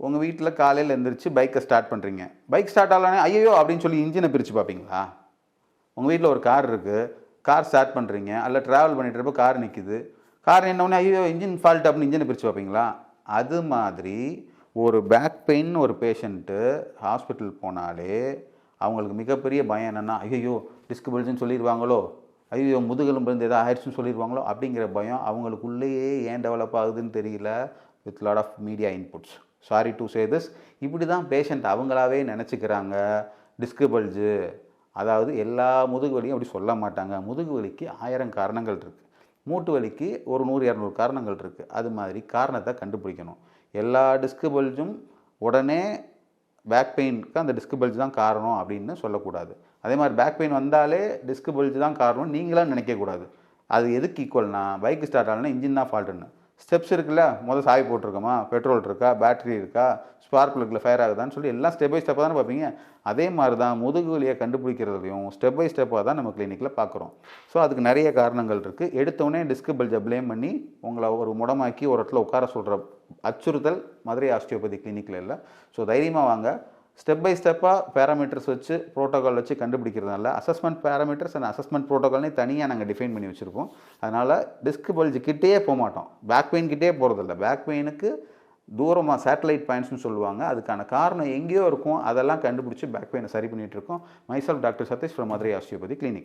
உங்கள் வீட்டில் காலையில் எழுந்திரிச்சு பைக்கை ஸ்டார்ட் பண்ணுறீங்க. பைக் ஸ்டார்ட் ஆகலானே ஐயோ அப்படின்னு சொல்லி இன்ஜினை பிரித்து பார்ப்பீங்களா? உங்கள் வீட்டில் ஒரு கார் இருக்குது, கார் ஸ்டார்ட் பண்ணுறீங்க, அல்ல ட்ராவல் பண்ணிட்டு இருப்போ கார் நிற்குது, கார் என்னொன்னே ஐயோ இன்ஜின் ஃபால்ட் அப்படின்னு இன்ஜினை பிரித்து பார்ப்பீங்களா? அது மாதிரி ஒரு பேக் பெயின் ஒரு பேஷண்ட்டு ஹாஸ்பிட்டல் போனாலே அவங்களுக்கு மிகப்பெரிய பயம் என்னென்னா, ஐயோ டிஸ்க் பல்ஜுன்னு சொல்லிடுவாங்களோ, ஐயோ முதுகெலும்பு இருந்து எதாவது ஆயிடுச்சுன்னு சொல்லிடுவாங்களோ அப்படிங்கிற பயம் அவங்களுக்குள்ளேயே ஏன் டெவலப் ஆகுதுன்னு தெரியல. With lot of media inputs, sorry to say this. இப்படி தான் பேஷண்ட் அவங்களாவே நினச்சிக்கிறாங்க டிஸ்க் பல்ஜு. அதாவது எல்லா முதுகு வலியும் அப்படி சொல்ல மாட்டாங்க. முதுகு வலிக்கு 1000 காரணங்கள் இருக்குது, மூட்டு வலிக்கு ஒரு 100-200 காரணங்கள் இருக்குது. அது மாதிரி காரணத்தை கண்டுபிடிக்கணும். எல்லா டிஸ்க் பல்ஜும் உடனே பேக் பெயினுக்கு அந்த டிஸ்க் பல்ஜ் தான் காரணம் அப்படின்னு சொல்லக்கூடாது. அதே மாதிரி பேக் பெயின் வந்தாலே டிஸ்க் பல்ஜ் தான் காரணம் நீங்களாம் நினைக்கக்கூடாது. அது எதுக்கு ஈக்குவல்னா, பைக் ஸ்டார்ட் ஆகலன்னா இன்ஜின் தான் ஃபால்ட்டுன்னு. ஸ்டெப்ஸ் இருக்குல்ல, முதல் சாவி போட்டிருக்கோமா, பெட்ரோல் இருக்கா, பேட்டரி இருக்கா, ஸ்பார்க் ப்ளக்கில் ஃபயர் ஆகுதான்னு சொல்லி எல்லாம் ஸ்டெப் பை ஸ்டெப்பாக தானே பார்ப்பீங்க. அதே மாதிரி தான் முதுகு வலியை கண்டுபிடிக்கிறதுலையும் ஸ்டெப் பை ஸ்டெப்பாக தான் நம்ம கிளினிக்கில் பார்க்குறோம். ஸோ அதுக்கு நிறைய காரணங்கள் இருக்குது. எடுத்தோடனே டிஸ்க் பல்ஜை ப்ளேம் பண்ணி உங்களை ஒரு முடமாக்கி ஒரு இடத்துல உட்கார சொல்கிற அச்சுறுத்தல் மதுரை ஆஸ்டியோபதி கிளினிக்கில் இல்லை. ஸோ தைரியமாக வாங்க. ஸ்டெப் பை ஸ்டெப்பாக பேராமீட்டர்ஸ் வச்சு ப்ரோட்டோகால் வச்சு கண்டுபிடிக்கிறதுனால அசஸ்மெண்ட் பேராமீட்டர்ஸ் அண்ட் அசஸ்மெண்ட் ப்ரோட்டோகால்னே தனியாக நாங்கள் டிஃபைன் பண்ணி வச்சுருக்கோம். அதனால் டிஸ்க் பல்ஜ் கிட்டேயே போக மாட்டோம், பேக் பெயின் கிட்டே போகிறதில்ல. பேக் பெயினுக்கு தூரமாக சேட்டலைட் பாயிண்ட்ஸ்னு சொல்லுவாங்க, அதுக்கான காரணம் எங்கேயோ இருக்கும், அதெல்லாம் கண்டுபிடிச்சி பேக் பெயினை சரி பண்ணிகிட்ருக்கோம். Myself doctor Sathish from Madurai osteopathy clinic.